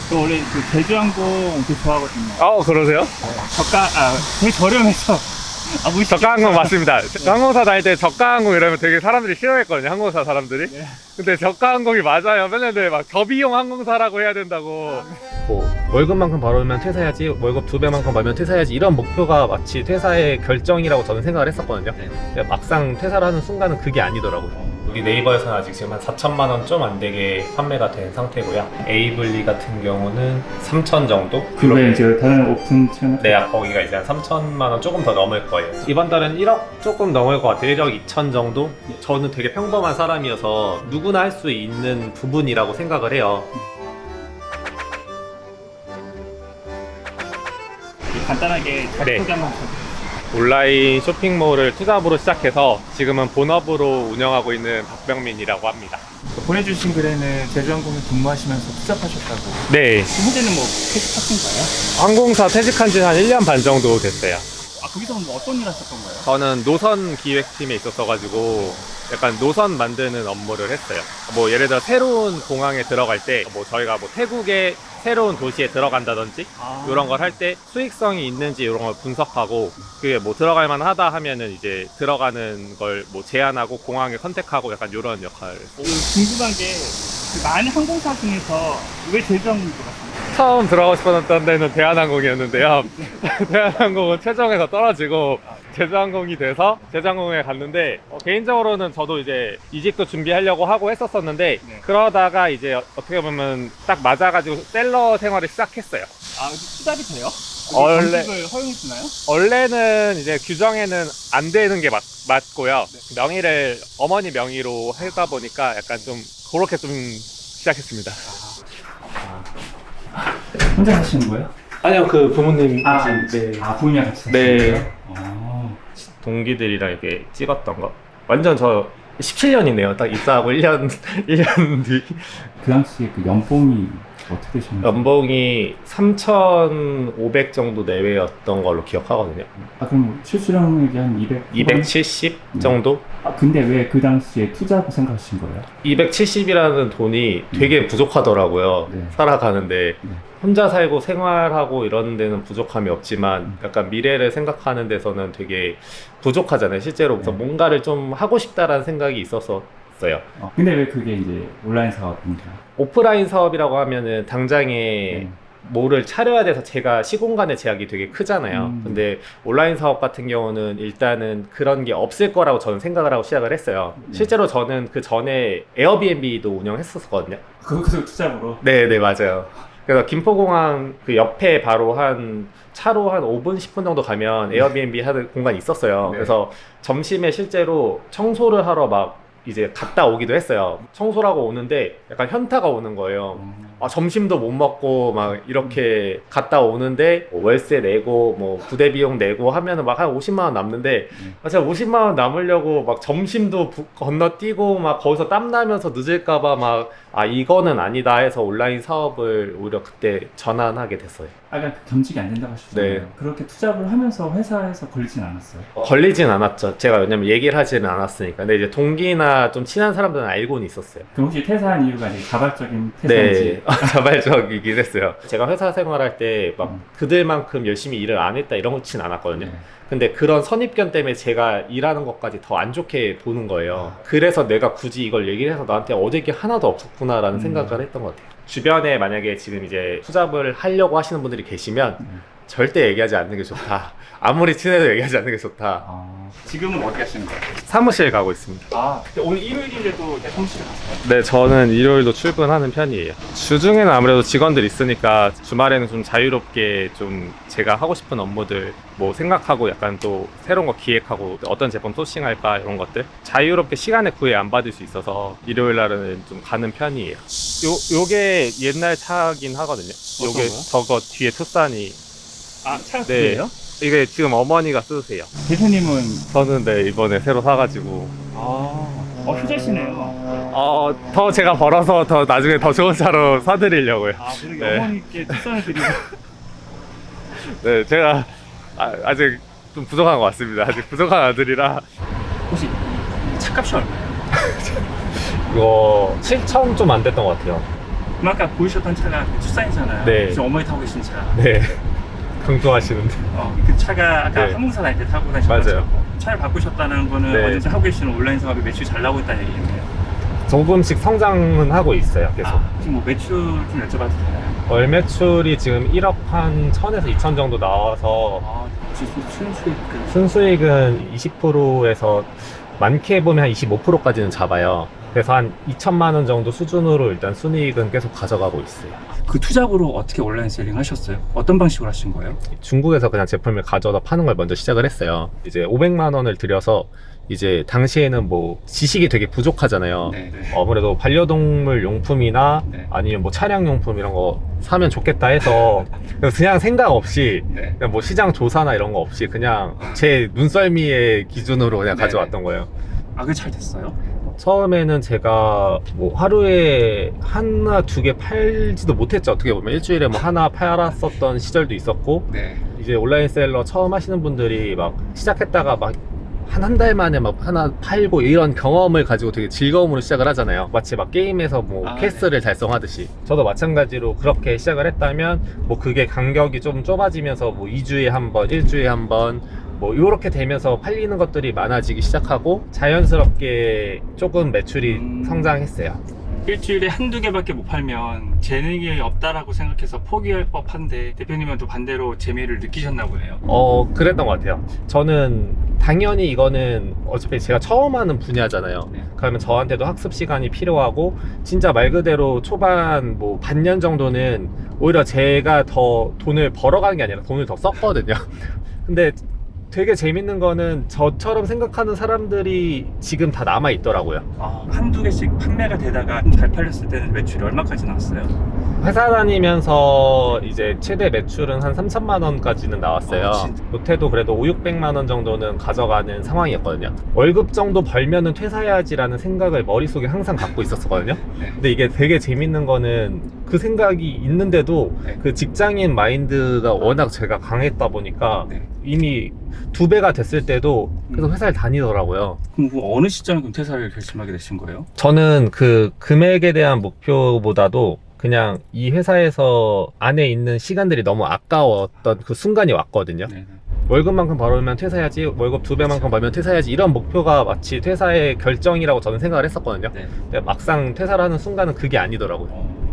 저 원래 그 제주항공 되게 좋아하거든요. 그러세요? 되게 저렴해서. 무식해. 저가항공 맞습니다. 항공사 다닐 때 저가항공 이러면 되게 사람들이 싫어했거든요. 항공사 사람들이. 네. 근데 저가항공이 맞아요. 맨날 막 저비용 항공사라고 해야 된다고. 뭐 월급만큼 벌으면 퇴사해야지, 월급 2배만큼 벌면 퇴사해야지, 이런 목표가 마치 퇴사의 결정이라고 저는 생각을 했었거든요. 근데 막상 퇴사를 하는 순간은 그게 아니더라고요. 우리 네이버에서는 아직 지금 한 4천만 원 좀 안 되게 판매가 된 상태고요. 에이블리 같은 경우는 3천 정도? 그게 이제 다른 오픈 채널? 네, 거기가 이제 한 3천만 원 조금 더 넘을 거예요. 이번 달은 1억 조금 넘을 것 같아요. 1억 2천 정도? 저는 되게 평범한 사람이어서 누구나 할 수 있는 부분이라고 생각을 해요. 간단하게 자기소개 한번 부탁드립니다. 온라인 쇼핑몰을 투잡으로 시작해서 지금은 본업으로 운영하고 있는 박병민이라고 합니다. 보내주신 글에는 제주항공에 근무하시면서 투잡하셨다고. 네, 현재는 뭐 퇴직하신가요? 항공사 퇴직한 지 한 1년 반 정도 됐어요. 거기서 뭐 어떤 일 하셨던 거예요? 저는 노선 기획팀에 있었어가지고 약간 노선 만드는 업무를 했어요. 뭐 예를 들어 새로운 공항에 들어갈 때 뭐 저희가 뭐 태국의 새로운 도시에 들어간다든지 이런 걸 할 때 수익성이 있는지 이런 걸 분석하고, 그게 뭐 들어갈 만하다 하면은 이제 들어가는 걸 뭐 제안하고 공항에 컨택하고 약간 이런 역할. 궁금한 게 그 많은 항공사 중에서 왜 제주항공이 들어갔어요? 처음 들어가고 싶었던 데는 대한항공이었는데요. 대한항공은 최종에서 떨어지고 제주항공이 돼서 제주항공에 갔는데, 개인적으로는 저도 이제 이직도 준비하려고 하고 했었었는데, 네. 그러다가 이제 어떻게 보면 딱 맞아가지고 셀러 생활을 시작했어요. 투잡이 돼요? 원래- 정식을 허용해 주나요? 원래는 이제 규정에는 안 되는 게 맞고요. 명의를 어머니 명의로 하다 보니까 약간 좀 그렇게 좀 시작했습니다. 혼자 하시는 거예요? 아니요, 그 부모님 부모님이랑 같이 네. 하시는 거예요? 동기들이랑 이렇게 찍었던 거. 완전 저 17년이네요. 딱 입사하고 1년 1년 뒤. 그 당시에 그 연봉이 어떻게 되셨나요? 연봉이 3,500 정도 내외였던 걸로 기억하거든요. 그럼 실수령액이 한 200? 270 정도? 근데 왜 그 당시에 투자하고 생각하신 거예요? 270이라는 돈이 되게 부족하더라고요. 네. 살아가는데. 네. 혼자 살고 생활하고 이런 데는 부족함이 없지만 약간 미래를 생각하는 데서는 되게 부족하잖아요. 실제로. 그래서 네. 뭔가를 좀 하고 싶다라는 생각이 있었어요. 근데 왜 그게 이제 온라인 사업입니까? 오프라인 사업이라고 하면은 당장에 네. 뭐를 차려야 돼서 제가 시공간의 제약이 되게 크잖아요. 근데 온라인 사업 같은 경우는 일단은 그런 게 없을 거라고 저는 생각을 하고 시작을 했어요. 실제로 저는 그 전에 에어비앤비도 운영했었거든요. 그것도 투잡으로? 네, 맞아요. 그래서 김포공항 그 옆에 바로 한 차로 한 5분, 10분 정도 가면 에어비앤비 하는 공간이 있었어요. 네. 그래서 점심에 실제로 청소를 하러 막 이제 갔다 오기도 했어요. 청소를 하고 오는데 약간 현타가 오는 거예요. 점심도 못 먹고 막 이렇게 갔다 오는데 뭐 월세 내고 뭐 부대 비용 내고 하면은 막 한 50만 원 남는데, 제가 50만 원 남으려고 막 점심도 건너뛰고 막 거기서 땀 나면서 늦을까봐 막 이거는 아니다 해서 온라인 사업을 오히려 그때 전환하게 됐어요. 그러니까 겸직이 안 된다고 하셨잖아요. 네. 그렇게 투잡을 하면서 회사에서 걸리진 않았어요? 걸리진 않았죠. 제가 왜냐면 얘기를 하지는 않았으니까. 근데 이제 동기나 좀 친한 사람들은 알고는 있었어요. 그럼 혹시 퇴사한 이유가 이제 자발적인 퇴사인지? 네, 자발적이긴 했어요. 제가 회사 생활할 때 막 그들만큼 열심히 일을 안 했다 이런 거진 않았거든요. 네. 근데 그런 선입견 때문에 제가 일하는 것까지 더 안 좋게 보는 거예요. 그래서 내가 굳이 이걸 얘기를 해서 나한테 얻을 게 하나도 없었구나라는 생각을 했던 것 같아요. 주변에 만약에 지금 이제 투잡을 하려고 하시는 분들이 계시면 절대 얘기하지 않는 게 좋다. 아무리 친해도 얘기하지 않는 게 좋다. 지금은 어디 가시는 거예요? 사무실 가고 있습니다. 근데 오늘 일요일인데도 사무실에 가세요? 네, 저는 일요일도 출근하는 편이에요. 주중에는 아무래도 직원들 있으니까 주말에는 좀 자유롭게 좀 제가 하고 싶은 업무들 뭐 생각하고 약간 또 새로운 거 기획하고 어떤 제품 소싱할까 이런 것들 자유롭게 시간에 구애 안 받을 수 있어서 일요일 날은 좀 가는 편이에요. 요게 옛날 차긴 하거든요. 요게 거요? 저거 뒤에 투싼이. 차가 네. 그래요? 이게 지금 어머니가 쓰세요. 대표님은 저는 네, 이번에 새로 사가지고. 효자시네요. 더 제가 벌어서 더 나중에 더 좋은 차로 사드리려고요. 그리고 네. 어머니께 투싼을 드리고. 네, 제가 아직 좀 부족한 것 같습니다. 아직 부족한 아들이라. 혹시 차값이 얼마예요? 이거 7천 좀 안 됐던 것 같아요. 아까 보이셨던 차가 그 투싼이잖아요. 네. 지금 어머니 타고 계신 차. 네. 강조하시는데. 그 차가 아까 네. 항공사 다닐 때 타고 다니셨죠. 맞아요. 차를 바꾸셨다는 거는 네. 어디서 하고 계시는 온라인 사업이 매출이 잘 나오고 있다는 얘기겠네요. 조금씩 성장은 하고 있어요, 계속. 지금 뭐 매출 좀 여쭤봐도 되나요? 월 매출이 지금 1억 한 1000에서 2000 정도 나와서 지금 순수익 순수익은 20%에서 많게 보면 한 25%까지는 잡아요. 그래서 한 2천만 원 정도 수준으로 일단 순이익은 계속 가져가고 있어요. 그 투잡으로 어떻게 온라인 셀링 하셨어요? 어떤 방식으로 하신 거예요? 중국에서 그냥 제품을 가져다 파는 걸 먼저 시작을 했어요. 이제 500만 원을 들여서 이제 당시에는 뭐 지식이 되게 부족하잖아요. 네. 아무래도 반려동물 용품이나 네. 아니면 뭐 차량 용품 이런 거 사면 좋겠다 해서 그냥 생각 없이 네. 그냥 뭐 시장 조사나 이런 거 없이 그냥 제 눈썰미의 기준으로 그냥 네. 가져왔던 거예요. 그게 잘 됐어요? 처음에는 제가 뭐 하루에 하나 두 개 팔지도 못했죠. 어떻게 보면 일주일에 뭐 하나 팔았었던 시절도 있었고, 네. 이제 온라인 셀러 처음 하시는 분들이 막 시작했다가 막 한 달 만에 막 하나 팔고 이런 경험을 가지고 되게 즐거움으로 시작을 하잖아요. 마치 막 게임에서 뭐 퀘스트를 달성하듯이. 저도 마찬가지로 그렇게 시작을 했다면 뭐 그게 간격이 좀 좁아지면서 뭐 2주에 한 번, 1주에 한 번 뭐 이렇게 되면서 팔리는 것들이 많아지기 시작하고 자연스럽게 조금 매출이 성장했어요. 일주일에 한두 개밖에 못 팔면 재능이 없다라고 생각해서 포기할 법한데 대표님은 또 반대로 재미를 느끼셨나 보네요. 그랬던 것 같아요. 저는 당연히 이거는 어차피 제가 처음 하는 분야잖아요. 네. 그러면 저한테도 학습 시간이 필요하고 진짜 말 그대로 초반 뭐 반년 정도는 오히려 제가 더 돈을 벌어가는 게 아니라 돈을 더 썼거든요. 근데 되게 재밌는 거는 저처럼 생각하는 사람들이 지금 다 남아 있더라고요. 한두 개씩 판매가 되다가 잘 팔렸을 때는 매출이 얼마까지 나왔어요? 회사 다니면서 이제 최대 매출은 한 3천만 원까지는 나왔어요. 진짜? 못해도 그래도 5, 600만 원 정도는 가져가는 상황이었거든요. 월급 정도 벌면은 퇴사해야지라는 생각을 머릿속에 항상 갖고 있었거든요. 네. 근데 이게 되게 재밌는 거는 그 생각이 있는데도 네. 그 직장인 마인드가 워낙 제가 강했다 보니까 네. 이미 2배가 됐을 때도 계속 회사를 다니더라고요. 그럼 어느 시점에 그럼 퇴사를 결심하게 되신 거예요? 저는 그 금액에 대한 목표보다도 그냥 이 회사에서 안에 있는 시간들이 너무 아까웠던 그 순간이 왔거든요. 네. 월급만큼 벌으면 퇴사해야지, 월급 2배만큼 벌면 퇴사해야지, 이런 목표가 마치 퇴사의 결정이라고 저는 생각을 했었거든요. 네. 근데 막상 퇴사를 하는 순간은 그게 아니더라고요.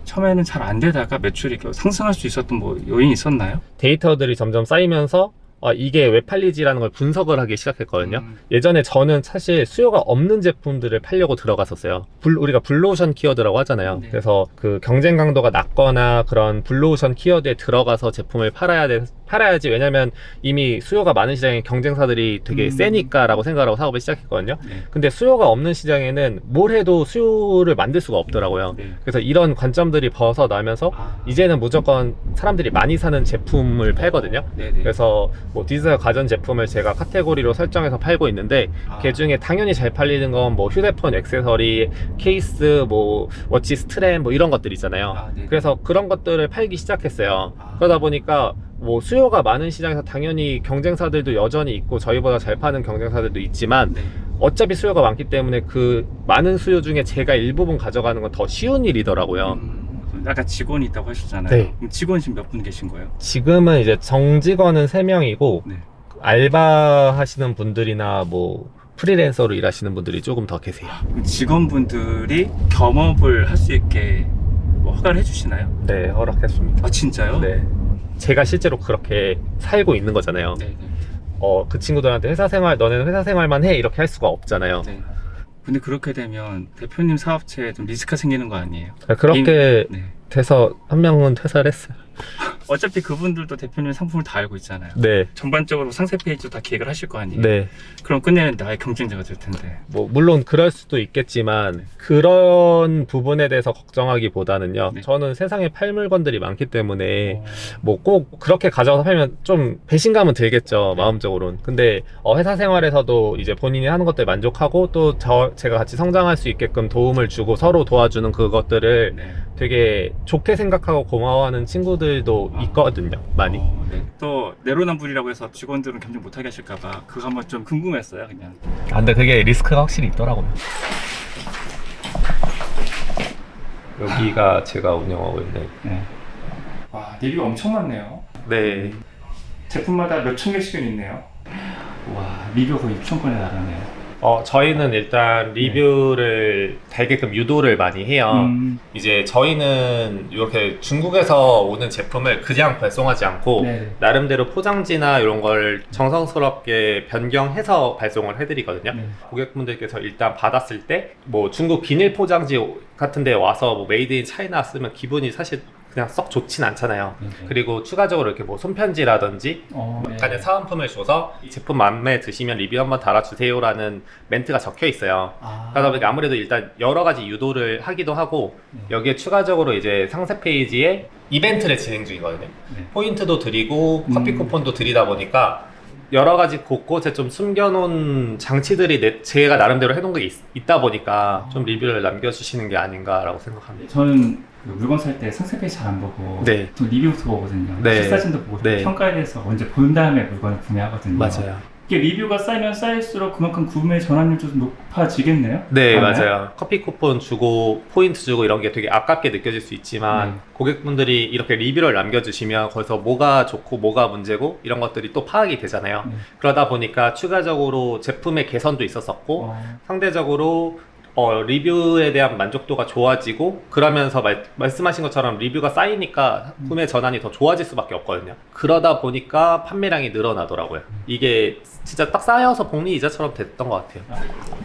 처음에는 잘 안 되다가 매출이 상승할 수 있었던 뭐 요인이 있었나요? 데이터들이 점점 쌓이면서 이게 왜 팔리지라는 걸 분석을 하기 시작했거든요. 예전에 저는 사실 수요가 없는 제품들을 팔려고 들어갔었어요. 우리가 블루오션 키워드라고 하잖아요. 네. 그래서 그 경쟁 강도가 낮거나 그런 블루오션 키워드에 들어가서 제품을 팔아야지. 왜냐면 이미 수요가 많은 시장에 경쟁사들이 되게 세니까 라고 생각하고 사업을 시작했거든요. 네. 근데 수요가 없는 시장에는 뭘 해도 수요를 만들 수가 없더라고요. 네. 그래서 이런 관점들이 벗어나면서 이제는 무조건 사람들이 많이 사는 제품을 팔거든요. 네네. 그래서 뭐 디지털 가전 제품을 제가 카테고리로 설정해서 팔고 있는데 그 중에 당연히 잘 팔리는 건 뭐 휴대폰 액세서리, 케이스, 뭐 워치 스트랩 뭐 이런 것들 있잖아요. 네네. 그래서 그런 것들을 팔기 시작했어요. 그러다 보니까 뭐 수요가 많은 시장에서 당연히 경쟁사들도 여전히 있고 저희보다 잘 파는 경쟁사들도 있지만 네. 어차피 수요가 많기 때문에 그 많은 수요 중에 제가 일부분 가져가는 건 더 쉬운 일이더라고요. 아까 직원이 있다고 하셨잖아요. 네. 그럼 직원 지금 몇 분 계신 거예요? 지금은 이제 정직원은 3명이고 네. 알바 하시는 분들이나 뭐 프리랜서로 일하시는 분들이 조금 더 계세요. 그럼 직원분들이 겸업을 할 수 있게 뭐 허가를 해주시나요? 네, 허락했습니다. 진짜요? 네. 제가 실제로 그렇게 살고 있는 거잖아요. 네. 그 친구들한테 너네는 회사 생활만 해 이렇게 할 수가 없잖아요. 네. 근데 그렇게 되면 대표님 사업체에 좀 리스크가 생기는 거 아니에요? 그렇게 네. 돼서 한 명은 퇴사를 했어요. 어차피 그분들도 대표님 상품을 다 알고 있잖아요. 네. 전반적으로 상세 페이지도 다 기획을 하실 거 아니에요? 네. 그럼 끝내는 나의 경쟁자가 될 텐데. 뭐 물론 그럴 수도 있겠지만 그런 부분에 대해서 걱정하기보다는요. 네. 저는 세상에 팔 물건들이 많기 때문에 뭐 꼭 그렇게 가져가서 팔면 좀 배신감은 들겠죠, 마음적으로는. 근데 회사 생활에서도 이제 본인이 하는 것들 만족하고 또 제가 같이 성장할 수 있게끔 도움을 주고 서로 도와주는 그것들을 네. 되게 좋게 생각하고 고마워하는 친구들도 있거든요, 많이. 네. 또 내로남불이라고 해서 직원들은 경쟁 못하게 하실까봐 그거 한번 좀 궁금했어요, 그냥. 근데 그게 리스크가 확실히 있더라고요. 여기가 제가 운영하고 있는. 네. 와, 리뷰가 엄청 많네요. 네. 제품마다 몇천 개씩은 있네요. 와, 리뷰가 거의 6,000건에 달하네요. 저희는 일단 리뷰를 되게끔 유도를 많이 해요. 이제 저희는 이렇게 중국에서 오는 제품을 그냥 발송하지 않고 네네. 나름대로 포장지나 이런 걸 정성스럽게 변경해서 발송을 해드리거든요. 네. 고객분들께서 일단 받았을 때 뭐 중국 비닐 포장지 같은 데 와서 뭐 메이드 인 차이나 쓰면 기분이 사실 그냥 썩 좋진 않잖아요. 그리고 추가적으로 이렇게 뭐 손편지라든지 약간의 사은품을 줘서 이 제품 마음에 드시면 리뷰 한번 달아주세요라는 멘트가 적혀 있어요. 그러다 보니까 아무래도 일단 여러 가지 유도를 하기도 하고 여기에 추가적으로 이제 상세 페이지에 이벤트를 진행 중이거든요. 포인트도 드리고 커피 쿠폰도 드리다 보니까 여러 가지 곳곳에 좀 숨겨놓은 장치들이 제가 나름대로 해놓은 게 있다 보니까 좀 리뷰를 남겨주시는 게 아닌가라고 생각합니다. 저는 그 물건 살 때 상세 페이지 잘 안 보고 네. 좀 리뷰부터 보거든요. 네. 실사진도 보고 네. 평가에 대해서 먼저 본 다음에 물건을 구매하거든요. 맞아요. 이게 리뷰가 쌓이면 쌓일수록 그만큼 구매 전환율도 좀 높아지겠네요? 네, 맞아요. 커피 쿠폰 주고 포인트 주고 이런 게 되게 아깝게 느껴질 수 있지만 고객분들이 이렇게 리뷰를 남겨주시면 거기서 뭐가 좋고 뭐가 문제고 이런 것들이 또 파악이 되잖아요. 그러다 보니까 추가적으로 제품의 개선도 있었었고 상대적으로 리뷰에 대한 만족도가 좋아지고 그러면서 말씀하신 것처럼 리뷰가 쌓이니까 구매 전환이 더 좋아질 수밖에 없거든요. 그러다 보니까 판매량이 늘어나더라고요. 이게 진짜 딱 쌓여서 복리이자처럼 됐던 것 같아요.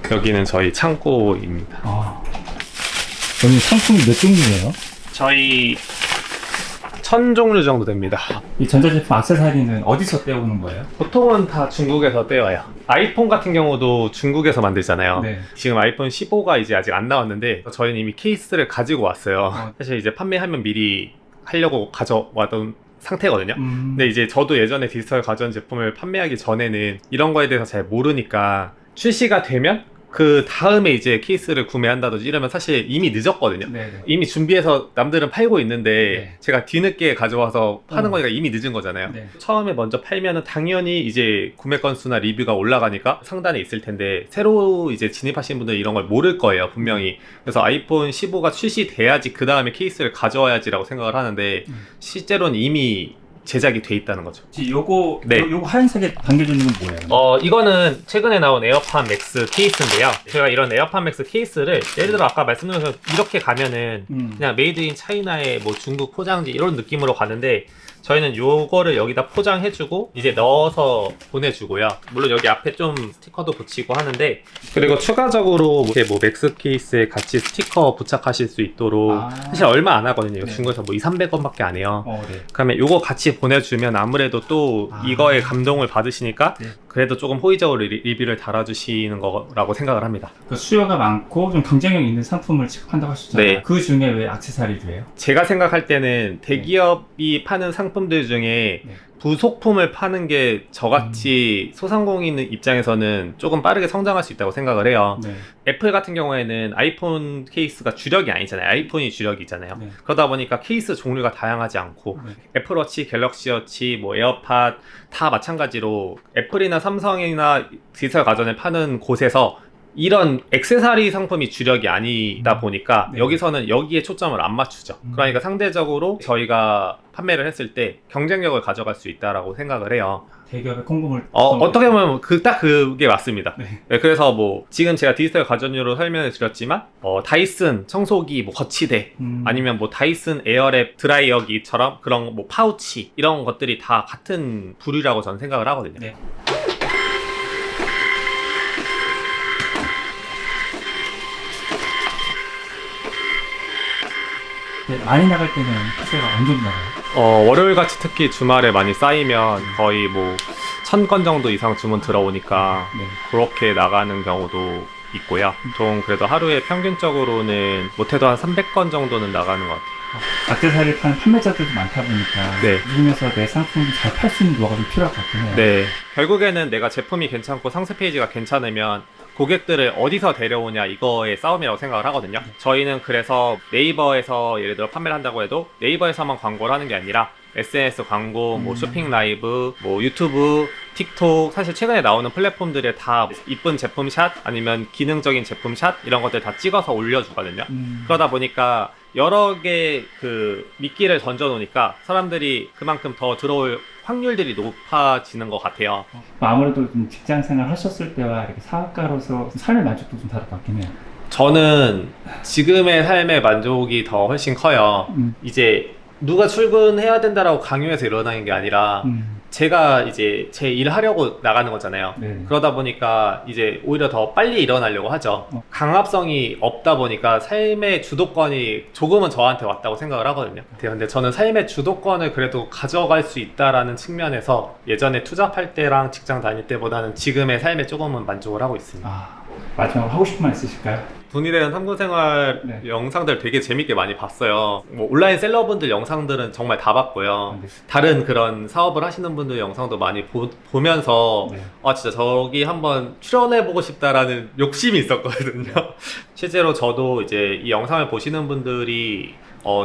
여기는 저희 창고입니다. 여기 상품이 몇 종류예요? 저희 1000종류 정도 됩니다. 이 전자제품 액세서리는 어디서 떼오는 거예요? 보통은 다 중국에서 떼와요. 아이폰 같은 경우도 중국에서 만들잖아요. 네. 지금 아이폰 15가 이제 아직 안 나왔는데 저희는 이미 케이스를 가지고 왔어요. 사실 이제 판매하면 미리 하려고 가져왔던 상태거든요. 근데 이제 저도 예전에 디지털 가전 제품을 판매하기 전에는 이런 거에 대해서 잘 모르니까 출시가 되면 그 다음에 이제 케이스를 구매한다든지 이러면 사실 이미 늦었거든요. 네네. 이미 준비해서 남들은 팔고 있는데 네. 제가 뒤늦게 가져와서 파는 거니까 이미 늦은 거잖아요. 네. 처음에 먼저 팔면은 당연히 이제 구매 건수나 리뷰가 올라가니까 상단에 있을 텐데 새로 이제 진입하시는 분들은 이런 걸 모를 거예요, 분명히. 그래서 아이폰 15가 출시돼야지 그 다음에 케이스를 가져와야지라고 생각을 하는데 실제로는 이미 제작이 돼 있다는 거죠. 요거 네. 요거 하얀색에 담겨주는 건 뭐예요? 이거는 최근에 나온 에어팟 맥스 케이스인데요. 제가 이런 에어팟 맥스 케이스를 예를 들어 아까 말씀드린 것처럼 이렇게 가면은 그냥 메이드 인 차이나의 뭐 중국 포장지 이런 느낌으로 가는데 저희는 요거를 여기다 포장해주고 이제 넣어서 보내주고요. 물론 여기 앞에 좀 스티커도 붙이고 하는데 그리고 추가적으로 이렇게 뭐 맥스 케이스에 같이 스티커 부착하실 수 있도록 사실 얼마 안 하거든요. 네. 중국에서 뭐 200~300원밖에 안 해요. 네. 그러면 요거 같이 보내주면 아무래도 또 이거에 감동을 받으시니까 네. 그래도 조금 호의적으로 리뷰를 달아주시는 거라고 생각을 합니다. 그 수요가 많고 좀 경쟁력 있는 상품을 취급한다고 하셨잖아요. 네. 그 중에 왜 액세서리도예요? 제가 생각할 때는 대기업이 파는 상품들 중에 부속품을 파는 게 저같이 소상공인 입장에서는 조금 빠르게 성장할 수 있다고 생각을 해요. 네. 애플 같은 경우에는 아이폰 케이스가 주력이 아니잖아요. 아이폰이 주력이잖아요. 네. 그러다 보니까 케이스 종류가 다양하지 않고 애플워치, 갤럭시워치, 뭐 에어팟 다 마찬가지로 애플이나 삼성이나 디지털 가전을 파는 곳에서 이런 액세서리 상품이 주력이 아니다 보니까 여기서는 여기에 초점을 안 맞추죠. 그러니까 상대적으로 저희가 판매를 했을 때 경쟁력을 가져갈 수 있다라고 생각을 해요. 대기업의 콩고물 어떻게 보면 딱 그게 맞습니다. 네. 네, 그래서 뭐 지금 제가 디지털 가전류로 설명을 드렸지만 다이슨 청소기 뭐 거치대 아니면 뭐 다이슨 에어랩 드라이어기처럼 그런 뭐 파우치 이런 것들이 다 같은 부류라고 저는 생각을 하거든요. 네. 많이 나갈 때는 택배가 어느 정도 나가요? 월요일같이 특히 주말에 많이 쌓이면 거의 뭐 1000건 정도 이상 주문 들어오니까 그렇게 나가는 경우도 있고요. 좀 그래도 하루에 평균적으로는 못해도 한 300건 정도는 나가는 것 같아요. 액세서리 파는 판매자들도 많다 보니까 이 중에서 내 상품을 잘 팔 수 있는 노하우가 좀 필요할 것 같긴 해요. 네. 결국에는 내가 제품이 괜찮고 상세 페이지가 괜찮으면 고객들을 어디서 데려오냐 이거의 싸움이라고 생각을 하거든요. 저희는 그래서 네이버에서 예를 들어 판매를 한다고 해도 네이버에서만 광고를 하는 게 아니라 SNS 광고, 뭐 쇼핑 라이브, 뭐 유튜브, 틱톡 사실 최근에 나오는 플랫폼들에 다 이쁜 제품 샷 아니면 기능적인 제품 샷 이런 것들 다 찍어서 올려주거든요. 그러다 보니까 여러 개 그 미끼를 던져 놓으니까 사람들이 그만큼 더 들어올 확률들이 높아지는 것 같아요. 아무래도 좀 직장 생활 하셨을 때와 이렇게 사업가로서 삶의 만족도 좀 다를 것 같긴 해요. 저는 지금의 삶의 만족이 더 훨씬 커요. 이제 누가 출근해야 된다라고 강요해서 일어나는 게 아니라 제가 이제 제 일 하려고 나가는 거잖아요. 네. 그러다 보니까 이제 오히려 더 빨리 일어나려고 하죠. 강압성이 없다 보니까 삶의 주도권이 조금은 저한테 왔다고 생각을 하거든요. 근데 저는 삶의 주도권을 그래도 가져갈 수 있다라는 측면에서 예전에 투잡할 때랑 직장 다닐 때보다는 지금의 삶에 조금은 만족을 하고 있습니다. 아, 마지막으로 하고 싶은 말 있으실까요? 돈이 되는 탐구생활 네. 영상들 되게 재밌게 많이 봤어요. 뭐 온라인 셀러분들 영상들은 정말 다 봤고요. 네. 다른 그런 사업을 하시는 분들 영상도 많이 보면서 네. 아 진짜 저기 한번 출연해보고 싶다라는 욕심이 있었거든요. 실제로 저도 이제 이 영상을 보시는 분들이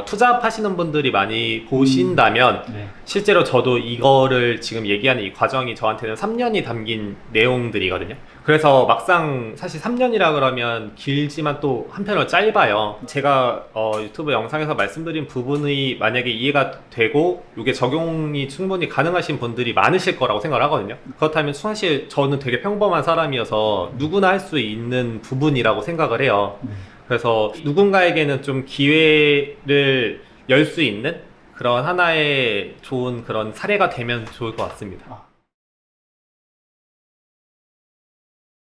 투잡하시는 분들이 많이 보신다면 네. 실제로 저도 이거를 지금 얘기하는 이 과정이 저한테는 3년이 담긴 내용들이거든요. 그래서 막상 사실 3년이라 그러면 길지만 또 한편으로 짧아요. 제가 유튜브 영상에서 말씀드린 부분이 만약에 이해가 되고 이게 적용이 충분히 가능하신 분들이 많으실 거라고 생각을 하거든요. 그렇다면 사실 저는 되게 평범한 사람이어서 누구나 할 수 있는 부분이라고 생각을 해요. 그래서 누군가에게는 좀 기회를 열 수 있는 그런 하나의 좋은 그런 사례가 되면 좋을 것 같습니다.